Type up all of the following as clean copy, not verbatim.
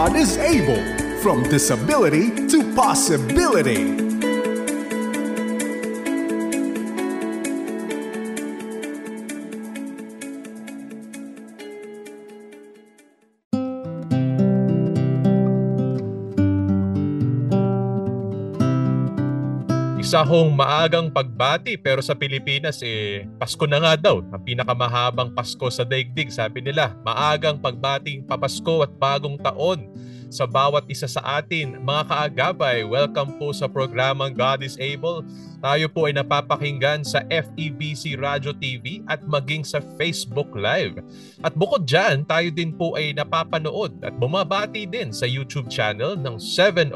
God is able. From disability to possibility. Isa hong maagang pagbati pero sa Pilipinas Pasko na nga daw. Ang pinakamahabang Pasko sa daigdig, sabi nila. Maagang pagbating papasko at bagong taon sa bawat isa sa atin. Mga kaagabay, welcome po sa programang God is Able. Tayo po ay napapakinggan sa FEBC Radio TV at maging sa Facebook Live. At bukod dyan, tayo din po ay napapanood at bumabati din sa YouTube channel ng 702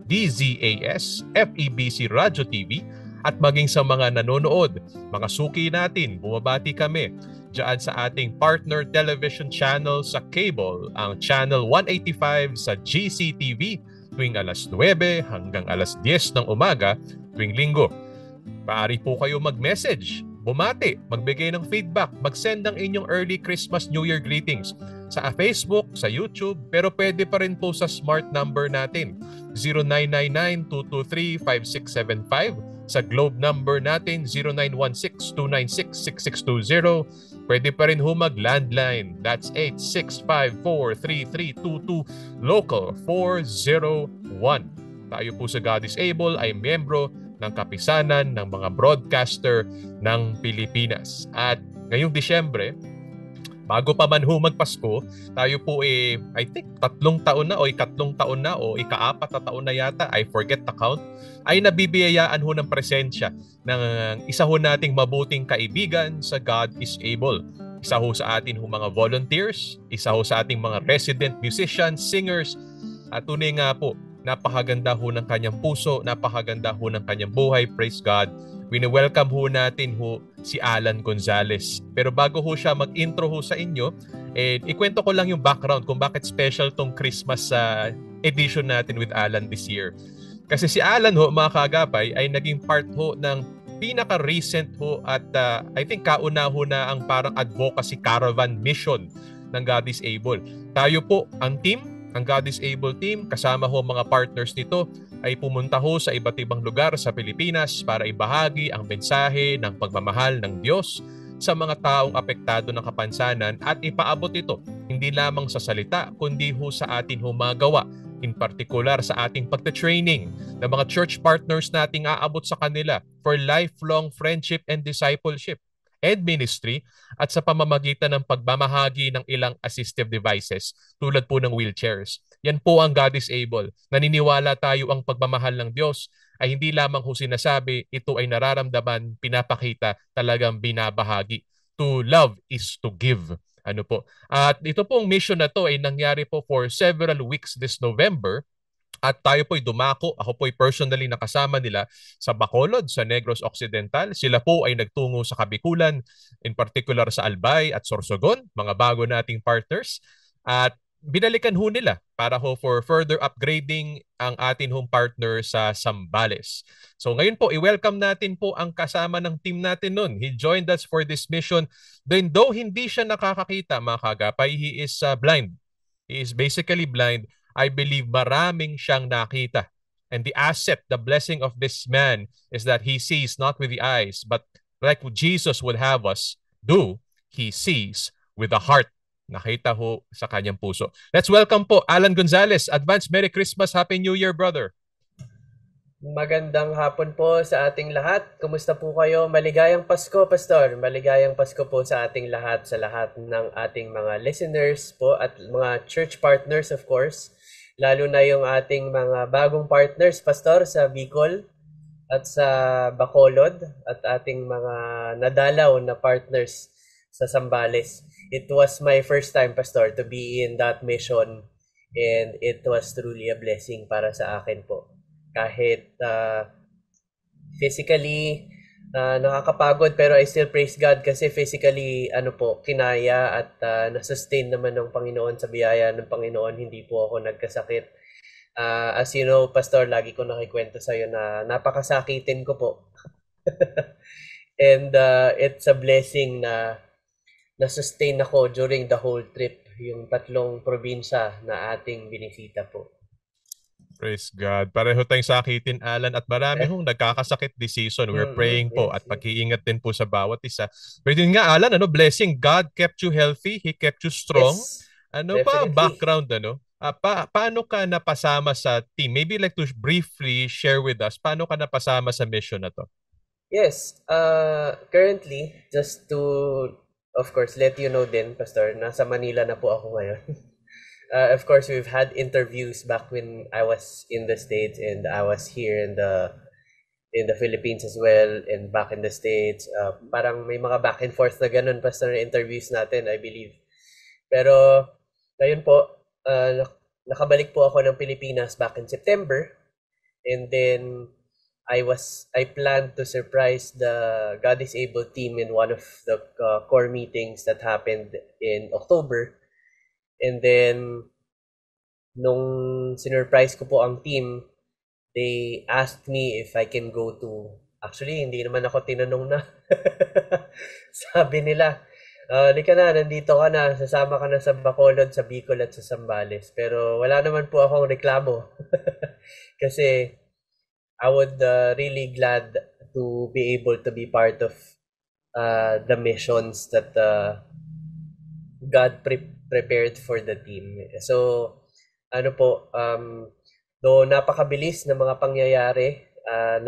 DZAS, FEBC Radio TV at maging sa mga nanonood, mga suki natin, bumabati kami dyan sa ating partner television channel sa cable, ang Channel 185 sa GCTV tuwing alas 9 hanggang alas 10 ng umaga tuwing linggo. Maaari po kayo mag-message, bumati, magbigay ng feedback, mag-send ng inyong early Christmas New Year greetings sa Facebook, sa YouTube, pero pwede pa rin po sa smart number natin 0999-223-5675, sa Globe number natin 0916-296-6620. Pwede pa rin mag-landline, that's 865-43322, local 401. Tayo po sa God is Able ay miyembro ng kapisanan ng mga broadcaster ng Pilipinas. At ngayong Disyembre, bago pa man magpasko, tayo po I think 3 taon na o 4 taon na o ika-4 na taon na yata, I forget the count, ay nabibiyayaan ng presensya ng isa nating mabuting kaibigan sa God is Able. Isa sa atin mga volunteers, isa sa ating mga resident musicians, singers, at tunay nga po, napakaganda ng kanyang puso, napakaganda ng kanyang buhay, praise God. Wini-welcome natin si Alan Gonzales. Pero bago siya mag-intro sa inyo, ikwento ko lang yung background kung bakit special tong Christmas edition natin with Alan this year. Kasi si Alan mga kaagapay, ay naging part ng pinaka-recent at I think kauna na ang parang advocacy caravan mission ng God is Able. Tayo po, ang God is Able team, kasama mga partners nito, ay pumunta sa iba't ibang lugar sa Pilipinas para ibahagi ang mensahe ng pagmamahal ng Diyos sa mga taong apektado ng kapansanan at ipaabot ito hindi lamang sa salita kundi sa atin magawa, in particular sa ating pagte-training ng mga church partners nating aabot sa kanila for lifelong friendship and discipleship and ministry at sa pamamagitan ng pagmamahagi ng ilang assistive devices tulad po ng wheelchairs. Yan po ang God is Able. Naniniwala tayo ang pagmamahal ng Diyos ay hindi lamang sinasabi, ito ay nararamdaman, pinapakita, talagang binabahagi. To love is to give. Ano po? At ito pong mission na to ay nangyari po for several weeks this November. At tayo po'y dumako, ako po'y personally nakasama nila sa Bacolod, sa Negros Occidental. Sila po ay nagtungo sa Kabikulan, in particular sa Albay at Sorsogon, mga bago nating partners. At binalikan nila para for further upgrading ang atin partner sa Zambales. So ngayon po, i-welcome natin po ang kasama ng team natin nun. He joined us for this mission. Then though hindi siya nakakakita, mga kagapay, he is blind. He is basically blind. I believe maraming siyang nakita. And the asset, the blessing of this man is that he sees not with the eyes, but like Jesus would have us do, he sees with the heart. Nakita sa kanyang puso. Let's welcome po Alan Gonzales. Advance Merry Christmas, Happy New Year, brother. Magandang hapon po sa ating lahat. Kumusta po kayo? Maligayang Pasko, Pastor. Maligayang Pasko po sa ating lahat, sa lahat ng ating mga listeners po at mga church partners, of course. Lalo na yung ating mga bagong partners, Pastor, sa Bicol at sa Bacolod at ating mga nadalaw na partners sa Zambales. It was my first time, Pastor, to be in that mission and it was truly a blessing para sa akin po. Kahit physically nakakapagod pero I still praise God kasi physically kinaya at na-sustain naman ng Panginoon sa biyaya ng Panginoon. Hindi po ako nagkasakit. As you know, Pastor, lagi ko nakikwento sa'yo na napakasakitin ko po. And it's a blessing na na-sustain ako during the whole trip. yung 3 probinsya na ating binisita po. Praise God. Pareho tayong sakitin, Alan, at marami hong nagkakasakit this season. We're praying po at Yes. pag-iingat din po sa bawat isa. Pero yun nga, Alan, blessing. God kept you healthy. He kept you strong. Yes, Ano pa definitely. background, paano ka napasama sa team? Maybe like to briefly share with us, paano ka napasama sa mission na to? Yes, currently, just to, of course, let you know din, Pastor, nasa Manila na po ako ngayon. Of course, we've had interviews back when I was in the States, and I was here in the Philippines as well, and back in the States. Parang may mga back and forth na ganun, Pastor, na interviews natin, I believe. Pero ngayon po, nakabalik po ako ng Pilipinas back in September, and then I planned to surprise the God is Able team in one of the core meetings that happened in October. And then, nung sinurprise ko po ang team, they asked me if I can go to... Actually, hindi naman ako tinanong na. Sabi nila, lika na, nandito ka na, sasama ka na sa Bacolod, sa Bicol at sa Zambales. Pero wala naman po akong reklamo. Kasi I would really glad to be able to be part of the missions that God prepared for the team. So, though napakabilis ng mga pangyayari,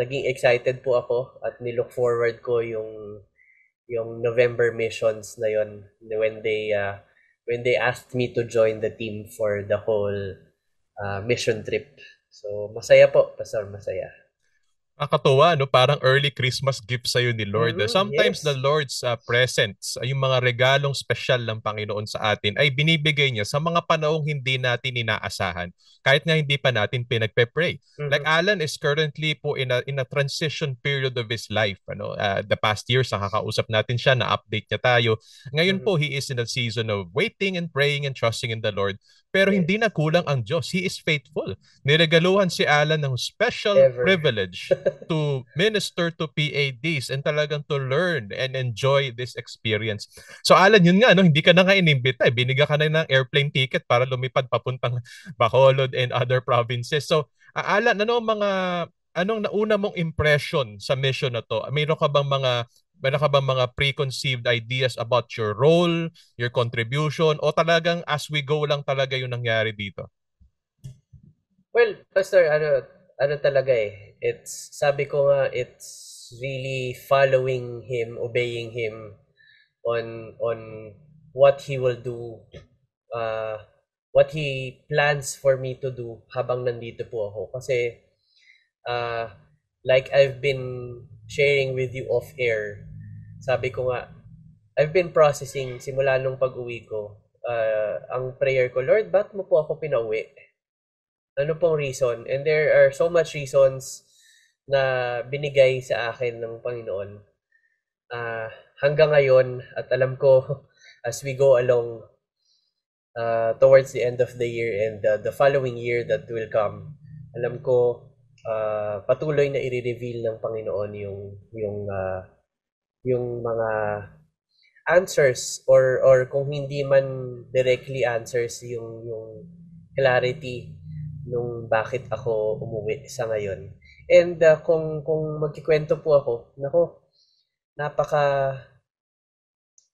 naging excited po ako at nilook forward ko yung November missions na yon when they asked me to join the team for the whole mission trip. So, masaya po, Pastor, masaya. Katuwa, parang early Christmas gift sa'yo ni Lord. Sometimes yes. the Lord's presents, yung mga regalong special ng Panginoon sa atin ay binibigay niya sa mga panahong hindi natin inaasahan. Kahit nga hindi pa natin pinagpe-pray. Like Alan is currently po in a transition period of his life. The past years, nakakausap natin siya, na-update niya tayo. Ngayon po, he is in a season of waiting and praying and trusting in the Lord. Pero hindi na kulang ang Diyos. He is faithful. Niregaluhan si Alan ng special privilege to minister to PADs and talagang to learn and enjoy this experience. So Alan, yun nga, hindi ka na nga inimbita. Binigyan ka na ng airplane ticket para lumipad papuntang Bacolod and other provinces. So Alan, anong nauna mong impression sa mission na to? Meron ka bang mga preconceived ideas about your role, your contribution, o talagang as we go lang talaga yung nangyari dito? Well, Pastor, ano talaga sabi ko nga, it's really following him, obeying him on what he will do, what he plans for me to do habang nandito po ako. Kasi, like I've been sharing with you off air, sabi ko nga, I've been processing simula nung pag-uwi ko. Ang prayer ko, Lord, ba't mo po ako pinauwi? Ano pong reason? And there are so much reasons na binigay sa akin ng Panginoon. Hanggang ngayon, at alam ko, as we go along towards the end of the year and the following year that will come, alam ko, patuloy na i-reveal ng Panginoon yung mga answers or kung hindi man directly answers yung clarity nung bakit ako umuwi sa ngayon. And kung magkikwento po ako,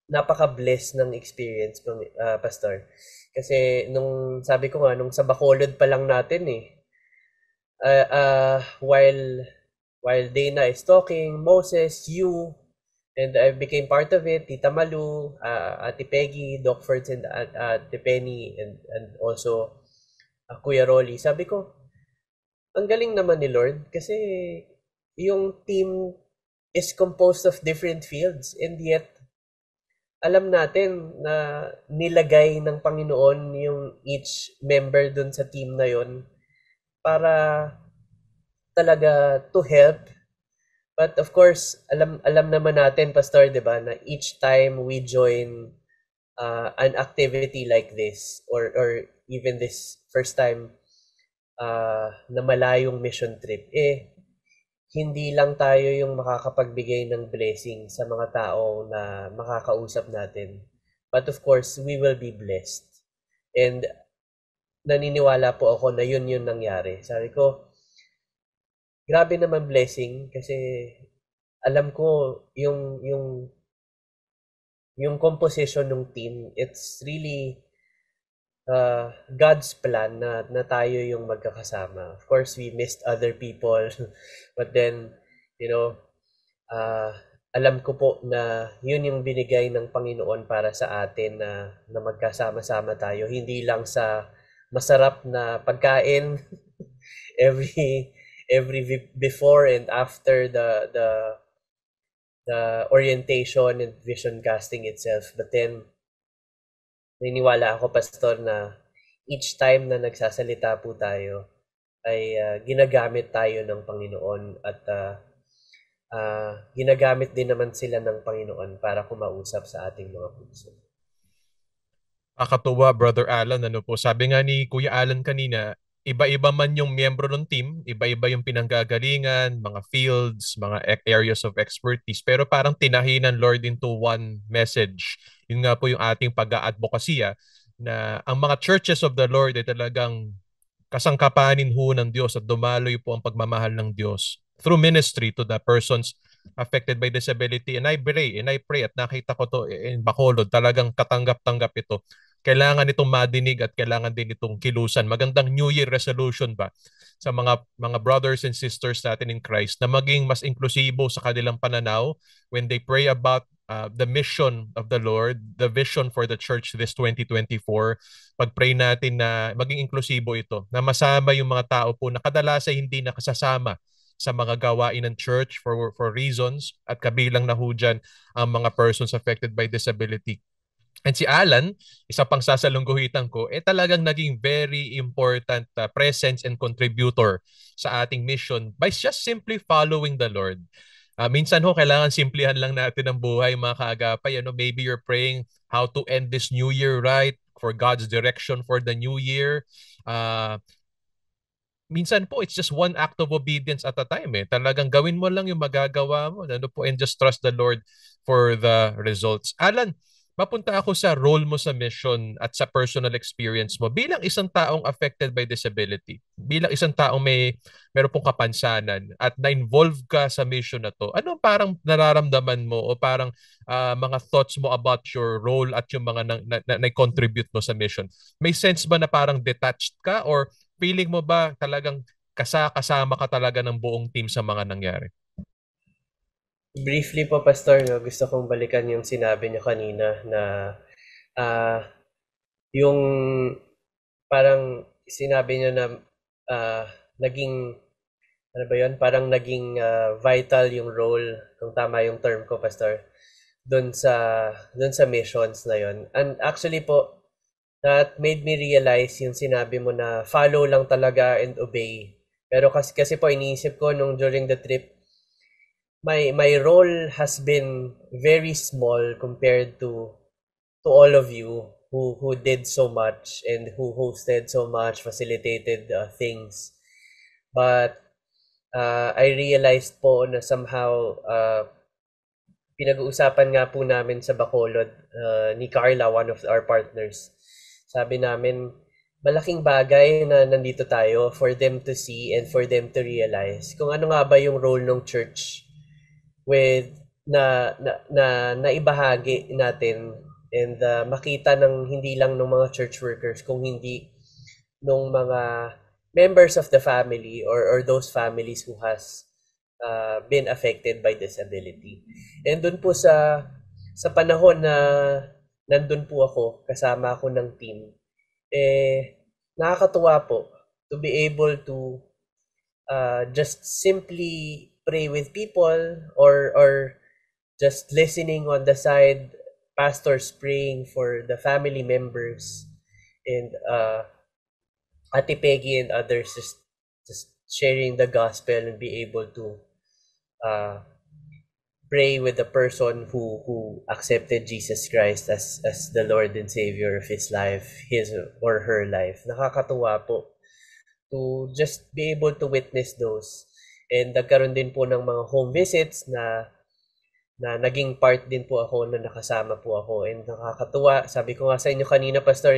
napaka-blessed ng experience, Pastor. Kasi sabi ko nga, nung sa Bacolod pa lang natin while Dana is talking, Moses, you, and I became part of it, Tita Malu, Ate Peggy, Doc Fertz, and Ate Penny, and also Kuya Rolly. Sabi ko, ang galing naman ni Lord kasi yung team is composed of different fields, and yet alam natin na nilagay ng Panginoon yung each member dun sa team na yon para talaga to help. But of course, alam naman natin, Pastor, 'di ba, na each time we join an activity like this or even this first time na malayong mission trip, hindi lang tayo yung makakapagbigay ng blessing sa mga tao na makakausap natin. But of course, we will be blessed. And naniniwala po ako na yun nangyari. Sabi ko, grabe naman blessing kasi alam ko yung composition ng team, it's really God's plan na tayo yung magkakasama. Of course, we missed other people, but then, alam ko po na yun yung binigay ng Panginoon para sa atin na magkasama-sama tayo. Hindi lang sa masarap na pagkain every before and after the orientation and vision casting itself. But then, naniniwala ako, Pastor, na each time na nagsasalita po tayo ay ginagamit tayo ng Panginoon at ginagamit din naman sila ng Panginoon para kumausap sa ating mga puso. Nakakatuwa, Brother Alan. Sabi nga ni Kuya Alan kanina, iba-iba man yung miyembro ng team, iba-iba yung pinanggagalingan, mga fields, mga areas of expertise, pero parang tinahinan, Lord, into one message. Yun nga po yung ating pag-aadvokasya na ang mga churches of the Lord ay talagang kasangkapanin ho ng Diyos at dumaloy po ang pagmamahal ng Diyos through ministry to the persons affected by disability. And I pray at nakita ko to in Bacolod, talagang katanggap-tanggap ito. Kailangan itong madinig at kailangan din itong kilusan. Magandang New Year resolution ba sa mga brothers and sisters natin in Christ na maging mas inklusibo sa kanilang pananaw when they pray about the mission of the Lord, the vision for the church this 2024. Pag-pray natin na maging inklusibo ito, na masama yung mga tao po na kadalasan hindi nakasasama sa mga gawain ng church for reasons, at kabilang na ho dyan ang mga persons affected by disability. And si Alan, isa pang sasalungguhitan ko, talagang naging very important presence and contributor sa ating mission by just simply following the Lord. Minsan ho, kailangan simplihan lang natin ang buhay, mga kaagapay. Maybe you're praying how to end this new year right, for God's direction for the new year. Minsan po, it's just one act of obedience at a time. Talagang gawin mo lang yung magagawa mo. And just trust the Lord for the results. Alan, mapunta ako sa role mo sa mission at sa personal experience mo bilang isang taong affected by disability, bilang isang taong meron pong kapansanan at na-involve ka sa mission na to. Ano parang nararamdaman mo o parang mga thoughts mo about your role at yung mga na-contribute mo sa mission? May sense ba na parang detached ka or feeling mo ba talagang kasama ka talaga ng buong team sa mga nangyari? Briefly po, Pastor, gusto kong balikan yung sinabi niyo kanina na yung parang sinabi niyo na naging, ano ba yun? Parang naging vital yung role, kung tama yung term ko, Pastor, doon sa missions na yun. And actually po, that made me realize yung sinabi mo na follow lang talaga and obey. Pero kasi po iniisip ko nung during the trip, my role has been very small compared to all of you who did so much and who hosted so much, facilitated things. But I realized po na somehow pinag-uusapan nga po namin sa Bacolod ni Carla, one of our partners. Sabi namin, malaking bagay na nandito tayo for them to see and for them to realize kung ano nga ba yung role ng church with na ibahagi natin and makita ng hindi lang ng mga church workers kung hindi ng mga members of the family or those families who has been affected by disability. And dun po sa panahon na nandun po ako, kasama ako ng team, nakakatuwa po to be able to just simply pray with people or just listening on the side, pastors praying for the family members, and Ate Peggy and others just sharing the gospel and be able to pray with the person who accepted Jesus Christ as the Lord and Savior of his life, his or her life. Nakakatuwa po to just be able to witness those. And nagkaroon din po ng mga home visits na na naging part din po ako, na nakasama po ako, and nakakatuwa. Sabi ko nga sa inyo kanina, Pastor,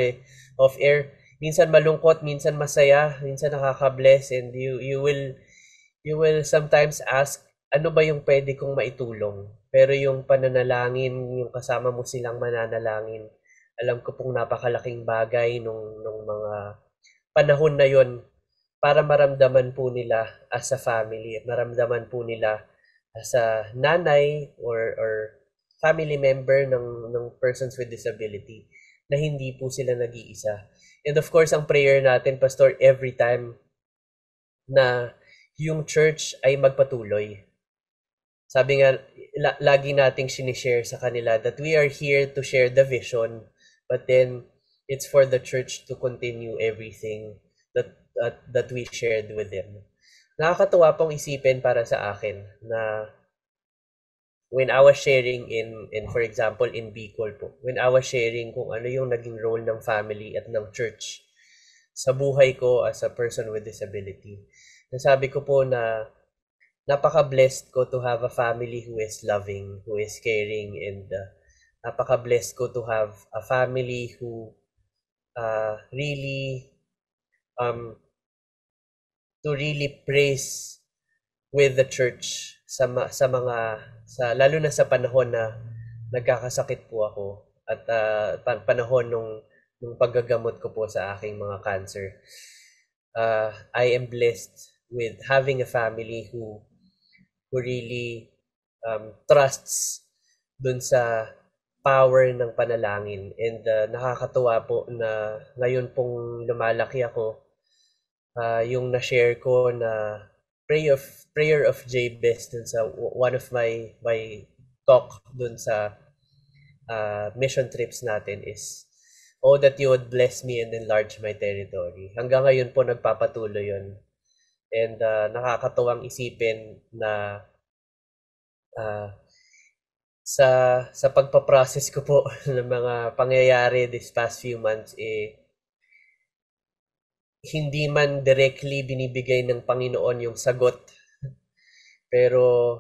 off air, minsan malungkot, minsan masaya, minsan nakaka-bless, and you will sometimes ask, ano ba yung pwede kong maitulong? Pero yung pananalangin, yung kasama mo silang mananalangin, alam ko pong napakalaking bagay nung mga panahon na yon, para maramdaman po nila as a family, at maramdaman po nila as a nanay or family member ng persons with disability, na hindi po sila nag-iisa. And of course, ang prayer natin, Pastor, every time na yung church ay magpatuloy. Sabi nga, lagi nating sinishare sa kanila that we are here to share the vision, but then it's for the church to continue everything that we shared with them. Nakakatuwa pong isipin para sa akin na when I was sharing in for example, in Bicol po, when I was sharing kung ano yung naging role ng family at ng church sa buhay ko as a person with disability, nasabi ko po na napaka-blessed ko to have a family who is loving, who is caring, and napaka-blessed ko to have a family who really to really praise with the church lalo na sa panahon na nagkakasakit po ako, at panahon nung paggagamot ko po sa aking mga cancer. I am blessed with having a family who really trusts dun sa power ng panalangin, and nakakatuwa po na ngayon pong lumalaki ako, yung na-share ko na prayer of Jabez dun sa one of my talk dun sa mission trips natin is, "Oh, that you would bless me and enlarge my territory." Hanggang ngayon po nagpapatuloy yun. And nakakatuwang isipin na sa pagpaprocess ko po ng mga pangyayari this past few months, hindi man directly binibigay ng Panginoon yung sagot, pero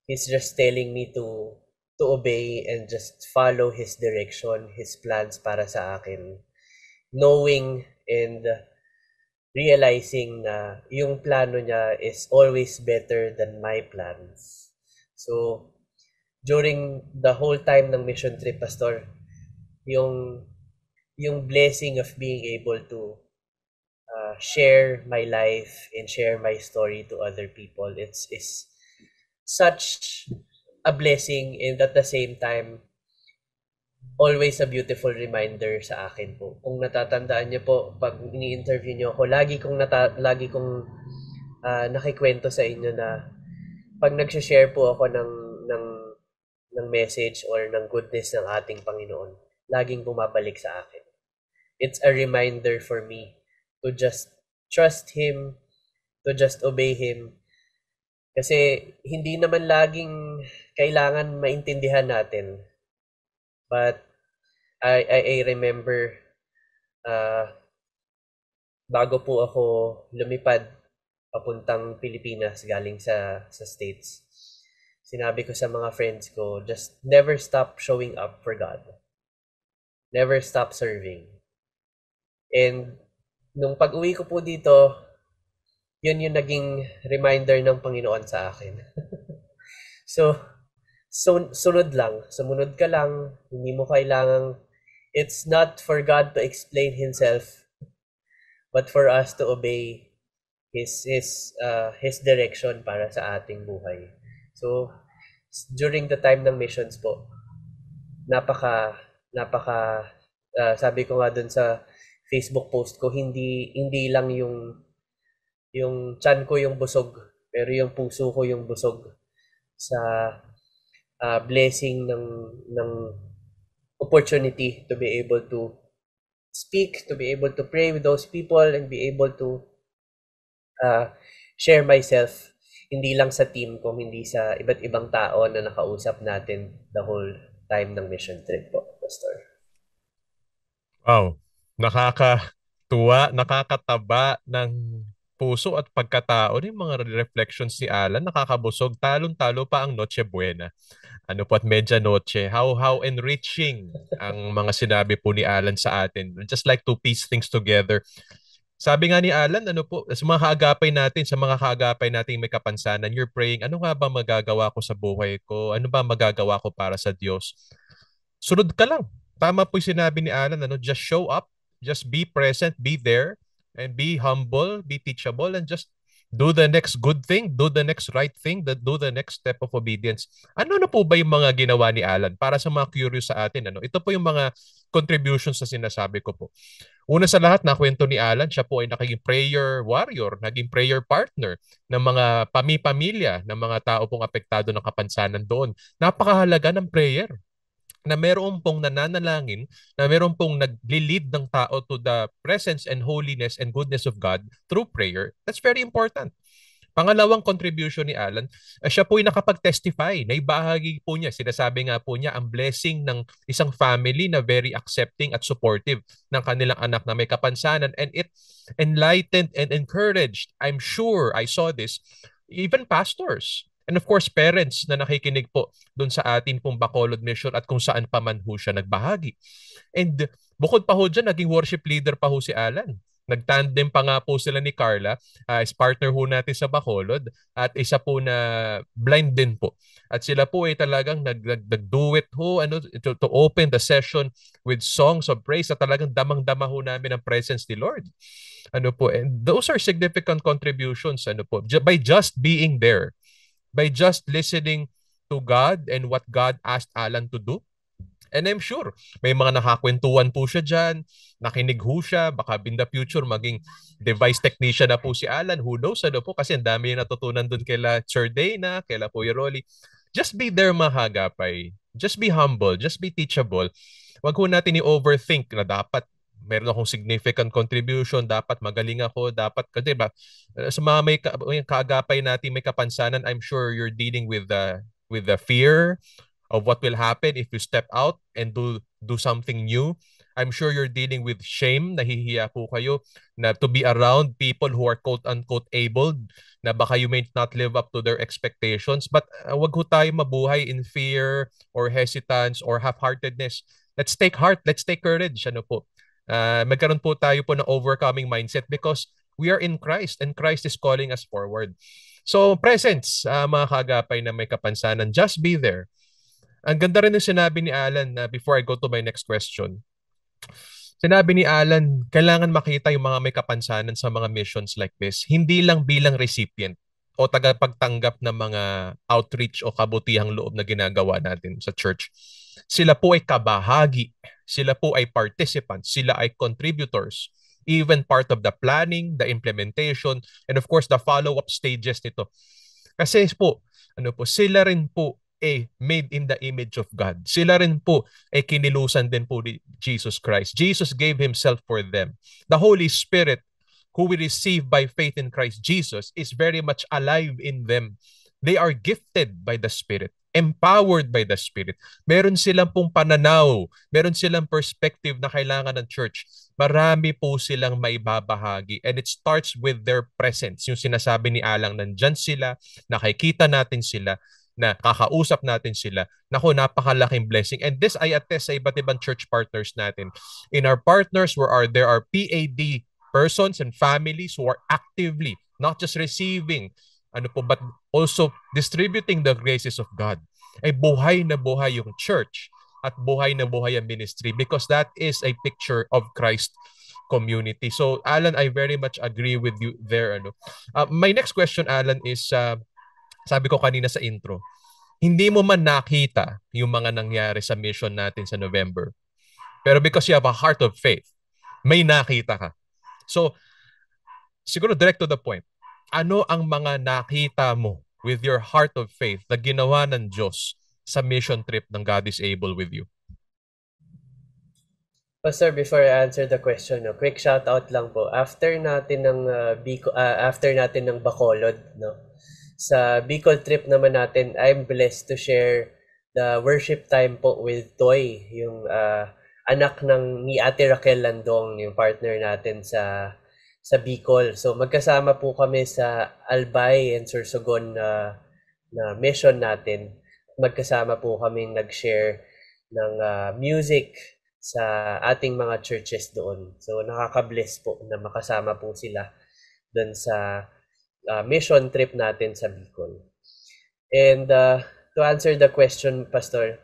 He's just telling me to obey and just follow His direction, His plans para sa akin, knowing and realizing na yung plano niya is always better than my plans. So during the whole time ng mission trip, Pastor, yung blessing of being able to share my life and share my story to other people, it's such a blessing, and at the same time always a beautiful reminder sa akin po. Kung natatandaan niyo po, pag ini-interview niyo ako, lagi kong nakikwento sa inyo na pag nag-share po ako ng message or ng goodness ng ating Panginoon, laging bumabalik sa akin. It's a reminder for me to just trust Him, to just obey Him. Kasi hindi naman laging kailangan maintindihan natin. But I remember, bago po ako lumipad papuntang Pilipinas galing sa States, sinabi ko sa mga friends ko, just never stop showing up for God. Never stop serving. And nung pag-uwi ko po dito, yun yung naging reminder ng Panginoon sa akin. So sunod lang. Sumunod ka lang. Hindi mo kailangang, it's not for God to explain Himself, but for us to obey His direction para sa ating buhay. So during the time ng missions po, napaka sabi ko nga dun sa Facebook post ko, hindi lang yung tiyan ko yung busog, pero yung puso ko yung busog sa blessing ng opportunity to be able to speak, to be able to pray with those people, and be able to share myself, hindi lang sa team ko, hindi sa iba't ibang tao na nakausap natin the whole time ng mission trip po, Pastor. Wow, nakakatuwa, nakakataba ng puso at pagkatao ng mga reflections ni Alan, nakakabusog, talon-talo pa ang Noche Buena. Ano po at Medianoche, how enriching ang mga sinabi po ni Alan sa atin. Just like to piece things together. Sabi nga ni Alan, ano po, sa mga kaagapay natin, sa mga kaagapay nating may kapansanan, you're praying, ano nga ba magagawa ko sa buhay ko? Ano ba magagawa ko para sa Diyos? Sunod ka lang. Tama po yung sinabi ni Alan, ano, just show up, just be present, be there, and be humble, be teachable, and just do the next good thing, do the next right thing, do the next step of obedience. Ano na po ba yung mga ginawa ni Alan para sa mga curious sa atin? Ano? Ito po yung mga contributions na sinasabi ko po. Una sa lahat, nakwento ni Alan, siya po ay naging prayer warrior, naging prayer partner ng mga pamilya, ng mga tao pong apektado ng kapansanan doon. Napakahalaga ng prayer na meron pong nananalangin, na meron pong nagli-lead ng tao to the presence and holiness and goodness of God through prayer. That's very important. Pangalawang contribution ni Alan, siya po ay nakapag-testify. Naibahagi po niya, sinasabi nga po niya, ang blessing ng isang family na very accepting at supportive ng kanilang anak na may kapansanan. And it enlightened and encouraged, I'm sure I saw this, even pastors. And of course, parents na nakikinig po doon sa atin pong Bacolod Mission at kung saan pa man ho siya nagbahagi. And bukod pa ho dyan, naging worship leader pa ho si Alan. Nagtandem pa nga po sila ni Carla, as partner ho natin sa Bacolod, at isa po na blind din po. At sila po ay talagang nag-duet ho to open the session with songs of praise at talagang damang-dama ho namin ang presence ni Lord. Ano po, and those are significant contributions by just being there, by just listening to God and what God asked Alan to do. And I'm sure, may mga nakakwentuhan po siya dyan, nakinig ho siya, baka in the future maging device technician na po si Alan, who knows, po, kasi ang dami yung natutunan dun kaila Sir Dana, kaila Kuya Rolly. Just be there, mga hagapay. Just be humble, just be teachable. Wag ho natin i-overthink na dapat meron akong significant contribution, dapat magaling ako, dapat, kasi ba, sa mga may kaagapay natin may kapansanan, I'm sure you're dealing with the fear of what will happen if you step out and do something new. I'm sure you're dealing with shame, nahihiya po kayo na to be around people who are quote-unquote abled, na baka you may not live up to their expectations. But wag ho tayo mabuhay in fear or hesitance or half-heartedness. Let's take heart, let's take courage. Magkaroon po tayo po ng overcoming mindset because we are in Christ and Christ is calling us forward. So presence, mga kagapay na may kapansanan, just be there. Ang ganda rin ng sinabi ni Alan na before I go to my next question. Sinabi ni Alan, kailangan makita yung mga may kapansanan sa mga missions like this, hindi lang bilang recipient o tagapagtanggap ng mga outreach o kabutihang loob na ginagawa natin sa church. Sila po ay kabahagi, sila po ay participants, sila ay contributors, even part of the planning, the implementation, and of course the follow-up stages nito. Kasi po, sila rin po made in the image of God. Sila rin po kinilusan din po ni Jesus Christ. Jesus gave Himself for them. The Holy Spirit, who we receive by faith in Christ Jesus, is very much alive in them. They are gifted by the Spirit, empowered by the Spirit. Meron silang pong pananaw, meron silang perspective na kailangan ng church. Marami po silang maibabahagi, and it starts with their presence. Yung sinasabi ni Alang, nandyan sila, nakikita natin sila, na kakausap natin sila. Naku, napakalaking blessing. And this I attest sa iba't ibang church partners natin. In our partners, there are PAD persons and families who are actively not just receiving but also distributing the graces of God. Ay buhay na buhay yung church at buhay na buhay ang ministry because that is a picture of Christ community. So Alan, I very much agree with you there. My next question, Alan, is sabi ko kanina sa intro, hindi mo man nakita yung mga nangyari sa mission natin sa November. Pero because you have a heart of faith, may nakita ka. So, siguro direct to the point. Ano ang mga nakita mo with your heart of faith na ginawa ng Diyos sa mission trip ng God is Able with you? Pastor, before I answer the question, quick shout out lang po. After natin ng Bacolod, sa Bicol trip naman natin, I'm blessed to share the worship time po with Toy, yung anak ni Ate Raquel Landong, yung partner natin sa sa Bicol. So magkasama po kami sa Albay and Sorsogon na mission natin. Magkasama po kami nag-share ng music sa ating mga churches doon. So nakaka-bless po na makasama po sila doon sa mission trip natin sa Bicol. And to answer the question, Pastor,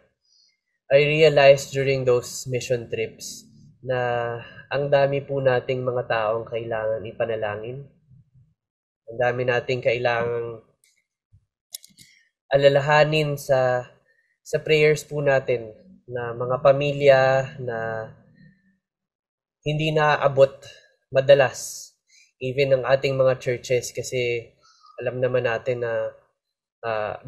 I realized during those mission trips na ang dami po nating mga taong kailangan ipanalangin. Ang dami nating kailangang alalahanin sa prayers po natin na mga pamilya na hindi naaabot madalas even ng ating mga churches kasi alam naman natin na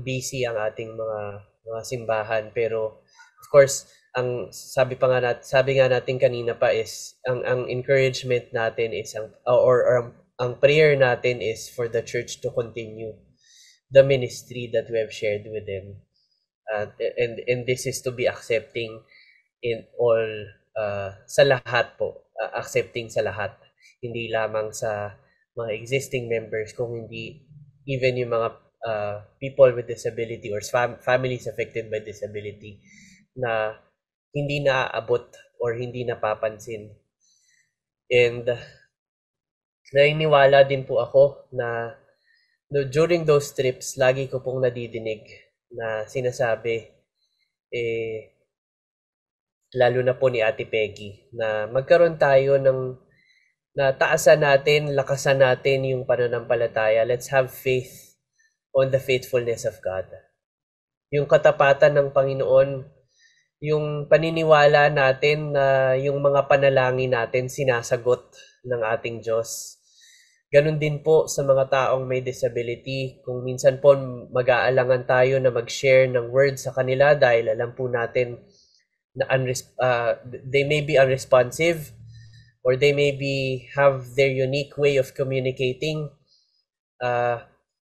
busy ang ating mga simbahan, pero of course ang sabi nga natin kanina pa is ang encouragement natin is ang prayer natin is for the church to continue the ministry that we have shared with them, and this is to be accepting in all sa lahat po, accepting sa lahat, hindi lamang sa mga existing members, kung hindi even yung mga people with disability or families affected by disability na hindi naaabot or hindi napapansin. And naniniwala din po ako na during those trips, lagi ko pong nadidinig na sinasabi, lalo na po ni Ate Peggy, na magkaroon tayo na taasan natin, lakasan natin yung pananampalataya. Let's have faith on the faithfulness of God. Yung katapatan ng Panginoon, yung paniniwala natin na yung mga panalangin natin sinasagot ng ating Diyos. Ganon din po sa mga taong may disability. Kung minsan po mag-aalangan tayo na mag-share ng word sa kanila dahil alam po natin na they may be unresponsive or they may have their unique way of communicating.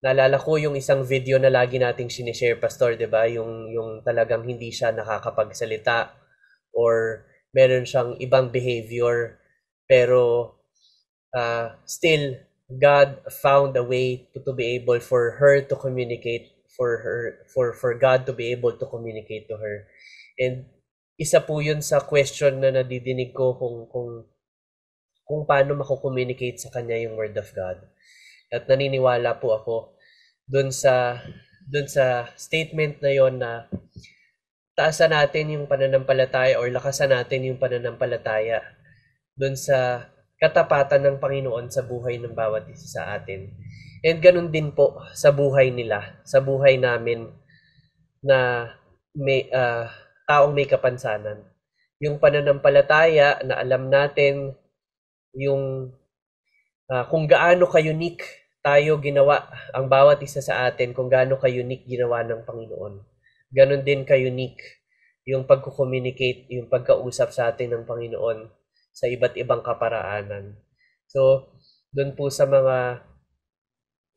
Naalala ko yung isang video na lagi nating sinishare, Pastor, 'di ba? Yung talagang hindi siya nakakapagsalita or meron siyang ibang behavior, pero still God found a way to be able for her to communicate, for God to be able to communicate to her. And isa po yun sa question na nadidinig ko kung paano mako-communicate sa kanya yung word of God. At naniniwala po ako dun sa statement na yon na taasan natin yung pananampalataya or lakasan natin yung pananampalataya dun sa katapatan ng Panginoon sa buhay ng bawat isa sa atin. And ganun din po sa buhay nila, sa buhay namin na may taong may kapansanan. Yung pananampalataya na alam natin yung kung gaano ka-unique tayo ginawa, ang bawat isa sa atin, kung gaano ka-unique ginawa ng Panginoon. Ganun din ka-unique yung pagko-communicate, yung pagkausap sa atin ng Panginoon sa iba't ibang kaparaanan. So, doon po sa mga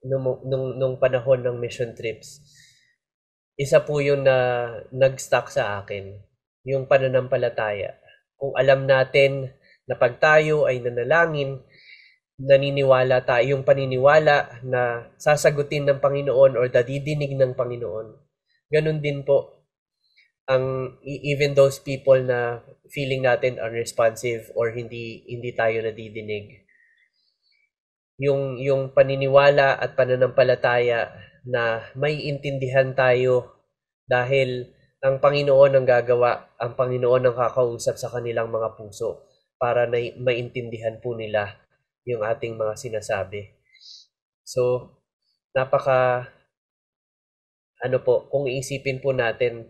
nung panahon ng mission trips, isa po yung na nag-stuck sa akin, yung pananampalataya. Kung alam natin na pag tayo ay nanalangin, naniniwala tayo, yung paniniwala na sasagutin ng Panginoon or dadidinig ng Panginoon. Ganun din po ang even those people na feeling natin unresponsive or hindi tayo nadidinig. Yung paniniwala at pananampalataya na may intindihan tayo dahil ang Panginoon ang gagawa, ang Panginoon ang kakausap sa kanilang mga puso para na maintindihan po nila yung ating mga sinasabi. So, kung iisipin po natin,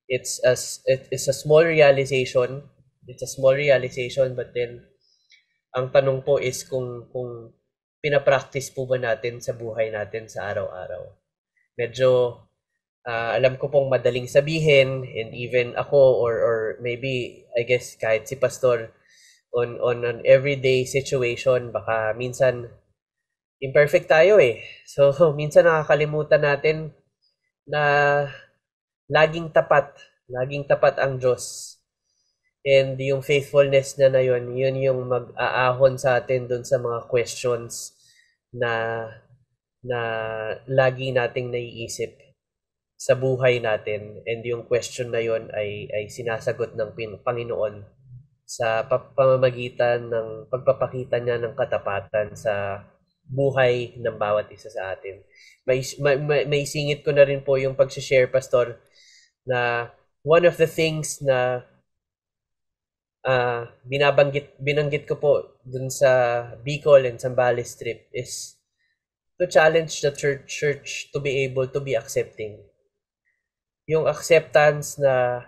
it's a small realization. It's a small realization, but then ang tanong po is kung pinapractice po ba natin sa buhay natin sa araw-araw. Medyo alam ko pong madaling sabihin, and even ako or maybe I guess kahit si Pastor on an everyday situation, baka minsan imperfect tayo eh. So minsan nakakalimutan natin na laging tapat ang Diyos. And yung faithfulness na yun yung mag-aahon sa atin dun sa mga questions na na lagi nating naiisip sa buhay natin. And yung question na yun ay sinasagot ng Panginoon sa pamamagitan ng pagpapakita niya ng katapatan sa buhay ng bawat isa sa atin. May singit ko na rin po yung pag-share, Pastor, na one of the things na binanggit ko po dun sa Bicol and Zambales trip is to challenge the church to be able to be accepting. Yung acceptance na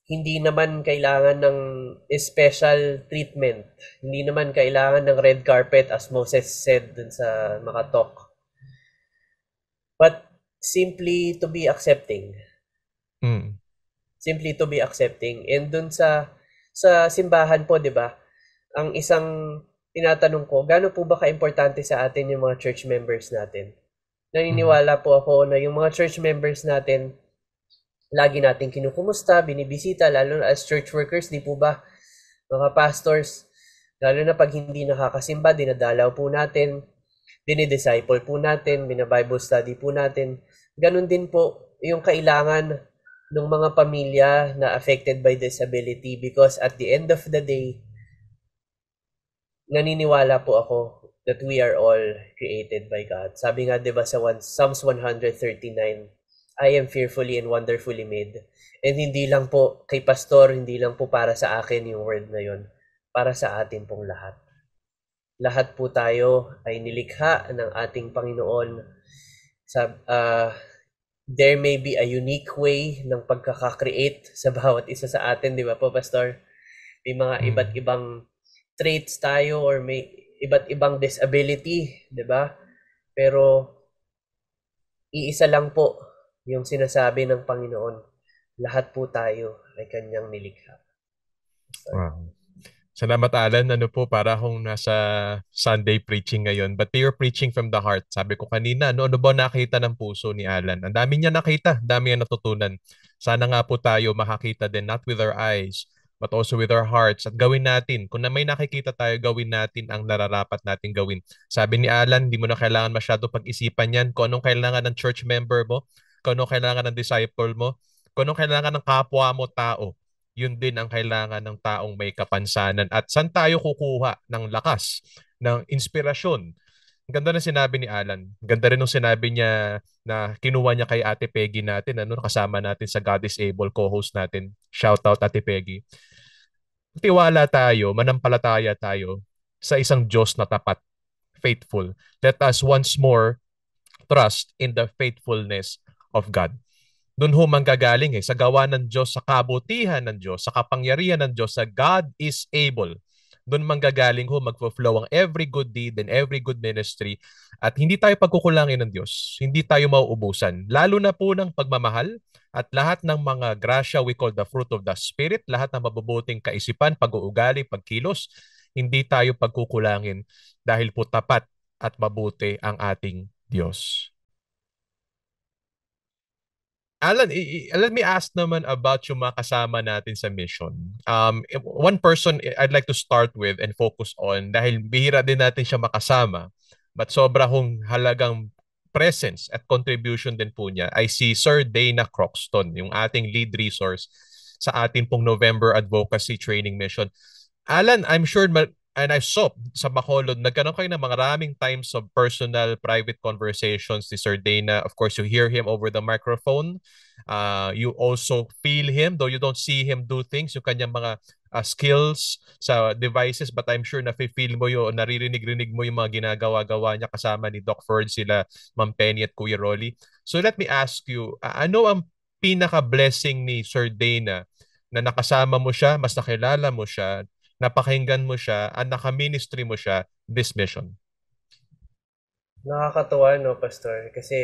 hindi naman kailangan ng special treatment. Hindi naman kailangan ng red carpet as Moses said dun sa Makatok. But simply to be accepting. Simply to be accepting. And dun sa simbahan po, 'di ba? Ang isang tinatanong ko, gaano po ba ka-importante sa atin yung mga church members natin? Naniniwala po ako na yung mga church members natin, lagi natin kinukumusta, binibisita, lalo na as church workers, di po ba? Mga pastors, lalo na pag hindi nakakasimba, dinadalaw po natin, dinidisciple po natin, binabible study po natin. Ganon din po yung kailangan ng mga pamilya na affected by disability, because at the end of the day, naniniwala po ako that we are all created by God. Sabi nga 'di ba sa Psalms 139, I am fearfully and wonderfully made. And hindi lang po kay pastor, hindi lang po para sa akin yung word na yon, para sa atin pong lahat. Lahat po tayo ay nilikha ng ating Panginoon. There may be a unique way ng pagkaka-create sa bawat isa sa atin, di ba po, Pastor? May mga iba't ibang traits tayo or may iba't ibang disability, di ba? Pero iisa lang po yung sinasabi ng Panginoon. Lahat po tayo ay kanyang nilikha. Wow. Salamat, Alan. Ano po, para akong nasa Sunday preaching ngayon. But you're preaching from the heart. Sabi ko kanina, ano ba nakita ng puso ni Alan? Ang dami niya nakita, dami niya natutunan. Sana nga po tayo makakita din, not with our eyes, but also with our hearts. At gawin natin. Kung na may nakikita tayo, gawin natin ang nararapat natin gawin. Sabi ni Alan, hindi mo na kailangan masyado pag-isipan yan. Kung anong kailangan ng church member mo, kung anong kailangan ng disciple mo, kung anong kailangan ng kapwa mo tao, yun din ang kailangan ng taong may kapansanan. At saan tayo kukuha ng lakas, ng inspirasyon? Ang ganda na sinabi ni Alan. Ang ganda rin nung sinabi niya na kinuha niya kay Ate Peggy natin, kasama natin sa God is Able, co-host natin. Shout out Ate Peggy. Tiwala tayo, manampalataya tayo sa isang Diyos na tapat, faithful. Let us once more trust in the faithfulness of God. Doon ho manggagaling sa gawa ng Diyos, sa kabutihan ng Diyos, sa kapangyarihan ng Diyos, sa God is able. Doon manggagaling ho, magflow ang every good deed and every good ministry. At hindi tayo pagkukulangin ng Diyos. Hindi tayo mauubusan. Lalo na po ng pagmamahal at lahat ng mga grasya we call the fruit of the Spirit, lahat ng mabubuting kaisipan, pag-uugali, pagkilos, hindi tayo pagkukulangin dahil po tapat at mabuti ang ating Diyos. Alan, let me ask naman about yung mga kasama natin sa mission. One person I'd like to start with and focus on, dahil bihira din natin siya makasama, but sobra hong halagang presence at contribution din po niya, ay si Sir Dana Croxton, yung ating lead resource sa ating pong November Advocacy Training Mission. Alan, I'm sure, and I saw sa Bacolod, nagkaroon kayo ng maraming times of personal, private conversations si Sir Dana. Of course, you hear him over the microphone. You also feel him, though you don't see him do things, yung kanyang mga skills sa devices, but I'm sure na-feel mo yun, naririnig-rinig mo yung mga ginagawa-gawa niya kasama ni Doc Ford, sila Ma'am Penny at Kuya Rolly. So let me ask you, ano ang pinaka-blessing ni Sir Dana na nakasama mo siya, mas nakilala mo siya, napakinggan mo siya, at naka-ministry mo siya this mission? Nakakatuwa, no, Pastor? Kasi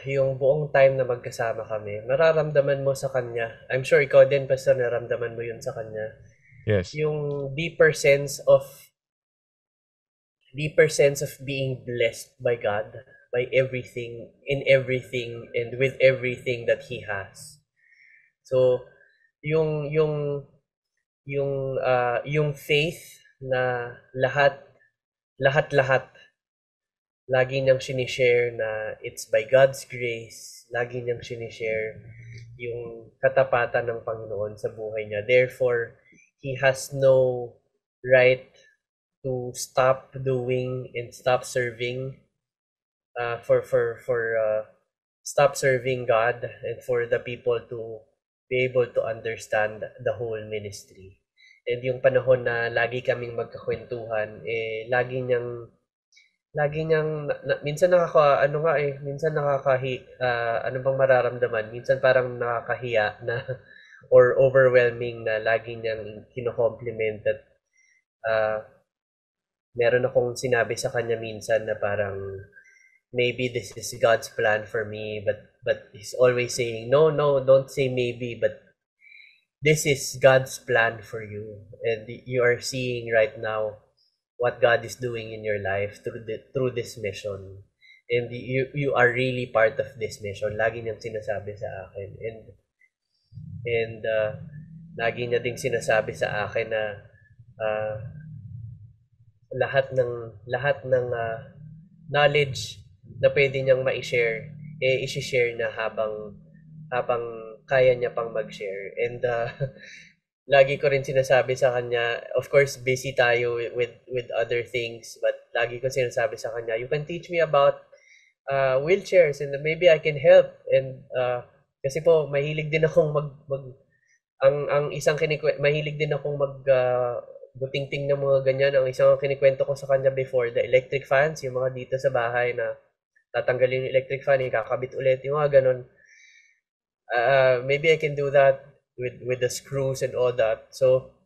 yung buong time na magkasama kami, mararamdaman mo sa kanya. I'm sure ikaw din, Pastor, naramdaman mo yun sa kanya. Yes. Yung deeper sense of being blessed by God, by everything, in everything, and with everything that He has. So yung faith na lahat lagi niyang sinishare na it's by God's grace, lagi niyang sinishare yung katapatan ng Panginoon sa buhay niya. Therefore, he has no right to stop doing and stop serving stop serving God and for the people to be able to understand the whole ministry. And yung panahon na lagi kaming magkakwentuhan, lagi niyang minsan minsan ano bang mararamdaman, minsan parang nakakahiya na or overwhelming na lagi niyang kino-compliment at meron akong sinabi sa kanya minsan na parang maybe this is God's plan for me, but he's always saying no, don't say maybe, but this is God's plan for you, and you are seeing right now what God is doing in your life through this mission, and you are really part of this mission. Lagi niyang sinasabi sa akin, and lagi niya ding sinasabi sa akin na lahat ng knowledge na pwede niyang ma-share, i-share na habang kaya niya pang mag-share. And lagi ko rin sinasabi sa kanya, of course busy tayo with other things, but lagi ko sinasabi sa kanya, you can teach me about wheelchairs and maybe I can help. And kasi po mahilig din akong mahilig din akong butingting ng mga ganyan. Ang isang kinikwento ko sa kanya before, the electric fans, yung mga dito sa bahay na tatanggalin yung electric fan, ikakabit ulit, yung mga ganun. Maybe I can do that with the screws and all that. So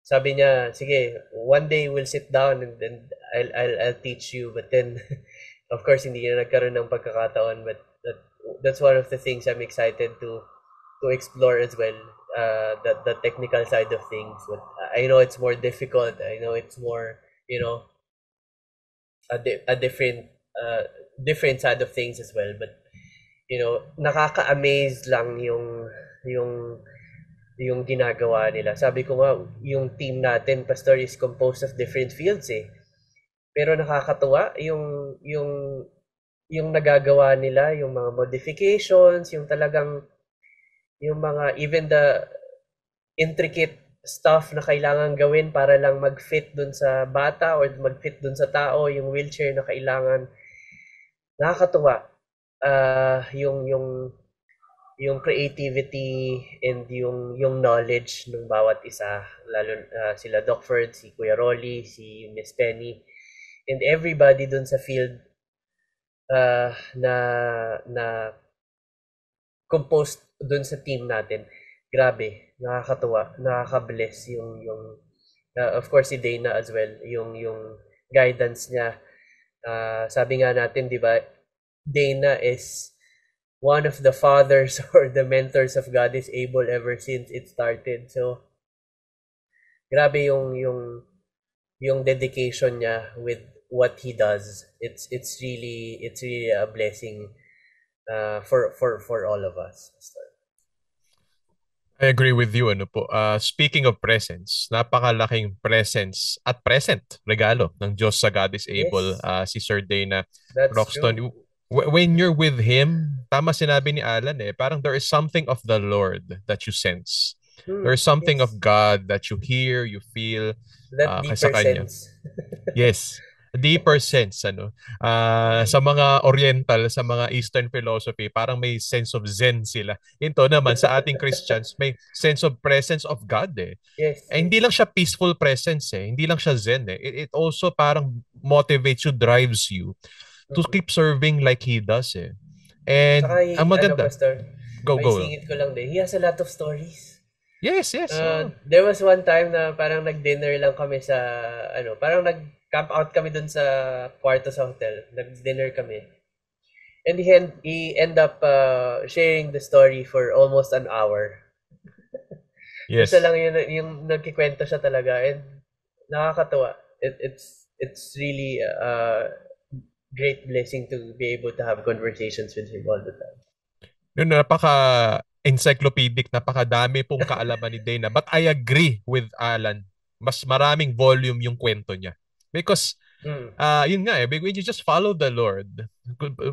sabi niya, sige, one day we'll sit down and then I'll teach you. But then of course hindi na nagkaroon ng pagkakataon, but that's one of the things I'm excited to explore as well, the technical side of things. But I know it's more difficult. I know it's more, a different side of things as well. But nakaka-amaze lang yung ginagawa nila. Sabi ko nga, yung team natin, Pastor, is composed of different fields eh. Pero nakakatuwa yung nagagawa nila, yung mga modifications, yung talagang yung mga even the intricate stuff na kailangan gawin para lang mag-fit dun sa bata or mag-fit dun sa tao, yung wheelchair na kailangan. Nakakatuwa. Yung creativity and yung knowledge ng bawat isa, lalo sila Doc Ferd, si Kuya Rolly, si Miss Penny, and everybody dun sa field na composed dun sa team natin. Grabe, nakakatuwa, nakaka-bless yung of course si Dana as well, yung guidance niya. Sabi nga natin, 'di ba, Dana is one of the fathers or the mentors of God is Able ever since it started. So grabe yung dedication niya with what he does. It's really a blessing for all of us. I agree with you. Speaking of presence, napakalaking presence at present regalo ng Diyos sa God is Able, si Sir Dana Roxton. When you're with him, tama sinabi ni Alan parang there is something of the Lord that you sense. There is something of God that you hear, you feel deeper sense. Yes. Deeper sense sa mga Oriental, sa mga Eastern philosophy, parang may sense of Zen sila. Ito naman sa ating Christians, may sense of presence of God Yes. Hindi lang siya peaceful presence hindi lang siya Zen It also parang motivates you, drives you to keep serving like he does And saka, ang maganda. Pastor, Go. singit ko lang din. He has a lot of stories. Yes. There was one time na parang nag-dinner lang kami sa parang nag-camp out kami dun sa kwarto sa hotel. Nag-dinner kami. And he end up sharing the story for almost an hour. Yes. Isa lang yung nagkikwento siya talaga, and nakakatuwa. It's really a great blessing to be able to have conversations with him all the time. Napaka encyclopedic, napakadami pong kaalaman ni Dana. But I agree with Alan. Mas maraming volume yung kwento niya. Because Mm. yun nga when you just follow the Lord,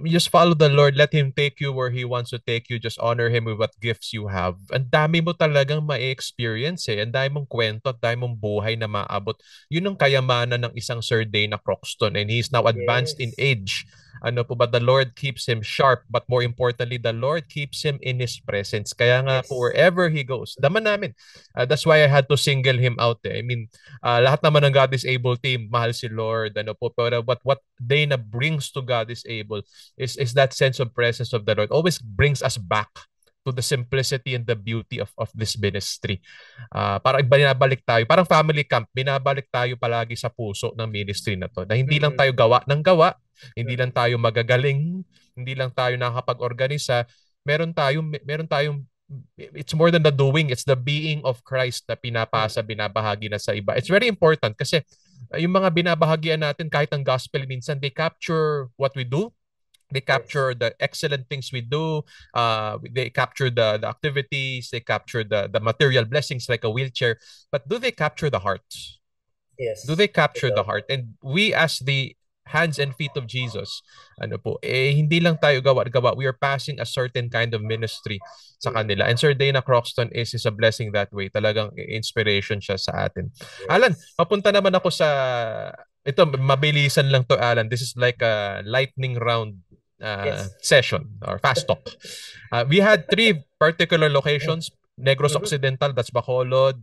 you just follow the Lord, let Him take you where He wants to take you, just honor Him with what gifts you have. Ang dami mo talagang ma-experience Ang dami mong kwento, ang dami mong buhay na maabot. Yun ang kayamanan ng isang Sir Dana Croxton, and he's now advanced in Yes. age. But the Lord keeps him sharp, but more importantly, the Lord keeps him in His presence. Kaya nga po, Yes. wherever he goes, daman namin. That's why I had to single him out. I mean, lahat naman ng God is Able team, mahal si Lord, pero what Dana brings to God is Able is that sense of presence of the Lord. Always brings us back to the simplicity and the beauty of this ministry. Parang binabalik tayo, parang family camp, binabalik tayo palagi sa puso ng ministry na to. Na hindi lang Mm-mm. tayo gawa ng gawa, hindi lang tayo magagaling, hindi lang tayo nakakapag-organisa, meron tayong it's more than the doing, it's the being of Christ na pinapasa, binabahagi na sa iba. It's very important kasi yung mga binabahagian natin kahit ang gospel minsan, they capture what we do. They Yes. capture the excellent things we do. They capture the activities. They capture the material blessings like a wheelchair. But do they capture the hearts? Do Yes. they capture the Totoo. heart? And we as the hands and feet of Jesus, hindi lang tayo gawa-gawa. We are passing a certain kind of ministry sa Mm. kanila. And Sir Dana Croxton is a blessing that way. Talagang inspiration siya sa atin. Alan, Yes. papunta naman ako sa ito, mabilisan lang to, Alan. This is like a lightning round Yes. session or fast talk. We had 3 particular locations. Negros Mhm. Occidental, that's Bacolod.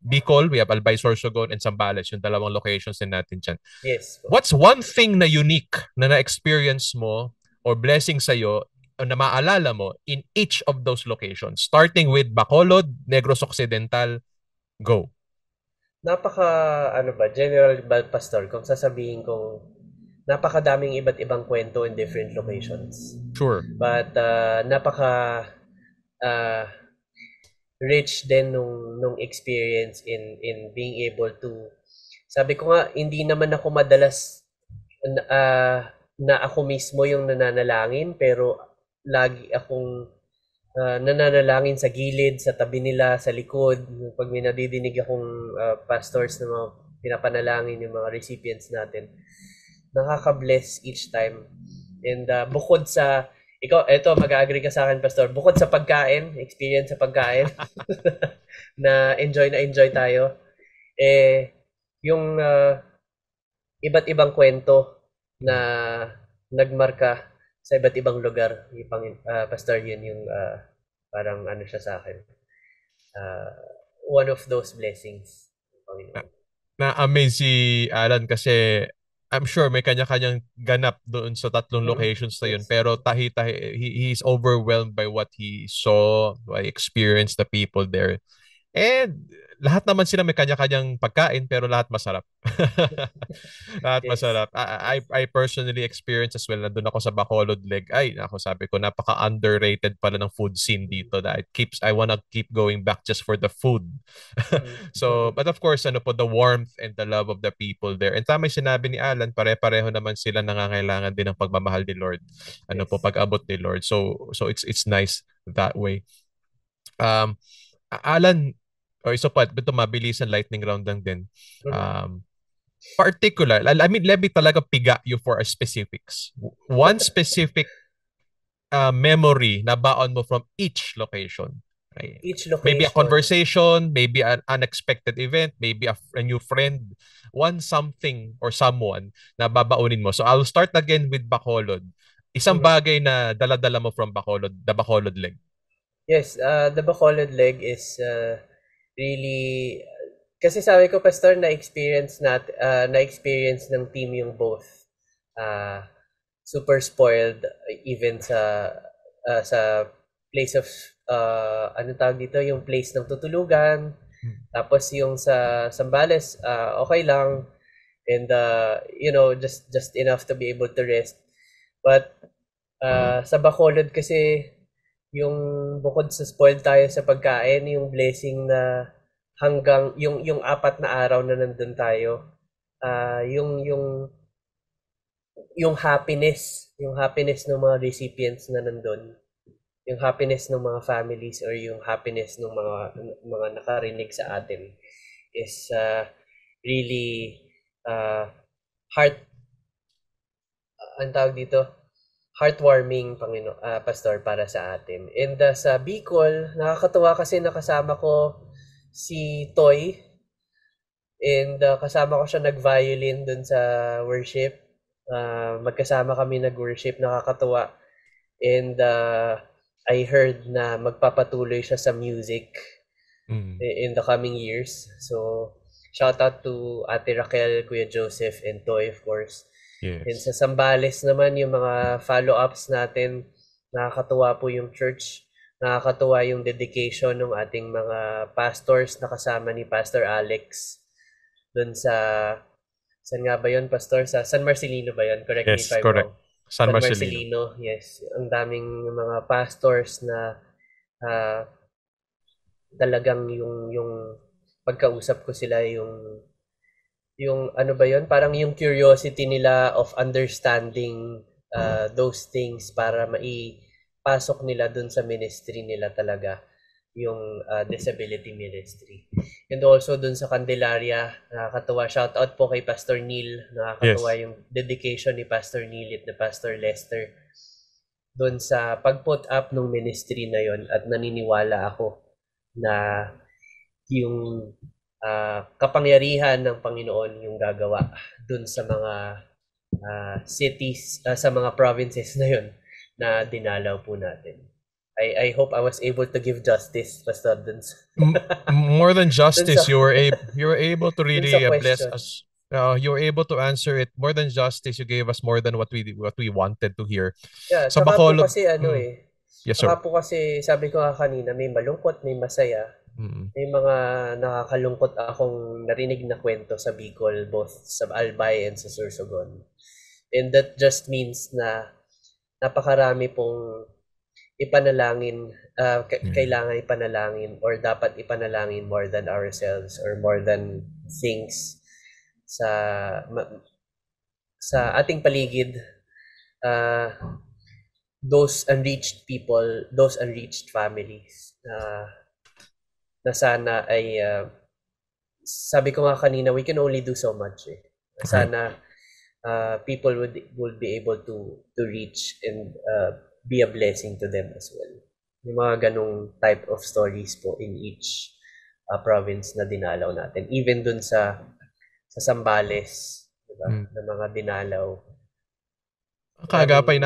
Bicol, we have Albay, Sorsogon, and Zambales, yung dalawang locations din natin dyan. Yes po. What's one thing na unique na na-experience mo or blessing sa'yo o na maalala mo in each of those locations? Starting with Bacolod, Negros Occidental, go. General Pastor, kung sasabihin kong napakadaming iba't ibang kwento in different locations. Sure. But napaka uh, rich din nung experience in being able to, sabi ko nga, hindi naman ako madalas na ako mismo yung nananalangin, pero lagi akong nananalangin sa gilid, sa tabi nila, sa likod. Pag may nadidinig akong pastors na mga pinapanalangin yung mga recipients natin, nakaka-bless each time. And bukod sa, eto mag-agree ka sa akin, Pastor, bukod sa pagkain, experience sa pagkain, na enjoy tayo, yung iba't ibang kwento na nagmarka sa iba't ibang lugar. Pastor, yun yung parang siya sa akin. One of those blessings. Na-amaze si Alan kasi I'm sure may kanya-kanyang ganap doon sa 3 locations na yun. Yes. Pero he's overwhelmed by what he saw, by experience the people there. And lahat naman sila may kanya-kanyang pagkain pero lahat masarap. Lahat Yes. masarap. I personally experienced as well. Nandun ako sa Bacolod Leg. Ay, ako sabi ko, napaka-underrated pala ng food scene dito. That I wanna keep going back just for the food. So, but of course, the warmth and the love of the people there. And tama yung sinabi ni Alan, pare-pareho naman sila nangangailangan din ng pagmamahal ni Lord. Pag-abot ni Lord. So it's nice that way. Alan, isa pa, ito mabilisan lightning round lang din. Particular, I mean, let me talaga piga you for a specifics. One specific memory na baon mo from each location. Okay. Each location. Maybe a conversation, maybe an unexpected event, maybe a new friend, one something or someone na babaunin mo. So I'll start again with Bacolod. Isang bagay na dala-dala mo from Bacolod, the Bacolod leg. Yes, the Bacolod leg is really, kasi sabi ko, Pastor, na-experience ng team yung both. Super spoiled even sa place of tawag dito, yung place ng tutulugan. Tapos yung sa Zambales, okay lang, and just enough to be able to rest. But sa Bacolod kasi, yung bukod sa spoiled tayo sa pagkain, yung blessing na hanggang yung 4 na araw na nandun tayo, yung happiness ng mga recipients na nandun, yung happiness ng mga families or yung happiness ng mga nakarinig sa atin is really heart ang tawag dito, heartwarming, Pastor, para sa atin. And sa Bicol, nakakatuwa kasi nakasama ko si Toy. And kasama ko siya nag-violin dun sa worship. Magkasama kami nag-worship, nakakatuwa. And I heard na magpapatuloy siya sa music in the coming years. So, shout out to Ate Raquel, Kuya Joseph, and Toy, of course. Yes. And sa Zambales naman, yung mga follow-ups natin, nakakatuwa po yung church. Nakakatuwa yung dedication ng ating mga pastors na kasama ni Pastor Alex. Doon saan nga ba yun, Pastor? Sa San Marcelino ba yun? Correct me if I'm correct. wrong. San Marcelino. Yes. Ang daming mga pastors na talagang yung pagkausap ko sila, yung ano ba yun? Parang yung curiosity nila of understanding those things para maipasok nila dun sa ministry nila talaga, yung disability ministry. And also dun sa Candelaria, nakakatuwa. Shout out po kay Pastor Neil. Nakakatuwa yung dedication ni Pastor Neil at ni Pastor Lester dun sa pag-put up ng ministry na yon, at naniniwala ako na yung kapangyarihan ng Panginoon yung gagawa dun sa mga cities, sa mga provinces na yun na dinalaw po natin. I hope I was able to give justice, Pastor, dun sa More than justice, you were able to really bless question. us. You were able to answer it. More than justice, you gave us more than what we wanted to hear. Yeah, Sa saka po Bacolod, kasi yes, sir. saka po kasi sabi ko nga kanina, may malungkot, may masaya. May mga nakakalungkot akong narinig na kwento sa Bicol, both sa Albay and sa Sorsogon. And that just means na napakarami pong ipanalangin, kailangan ipanalangin or dapat ipanalangin more than ourselves or more than things sa ating paligid. Those unreached people, those unreached families na sana ay sabi ko nga kanina, we can only do so much. Sana people would be able to reach and be a blessing to them as well. Yung mga ganong type of stories po in each province na dinalaw natin. Even dun sa Zambales, diba? Na mga dinalaw. Kagapay,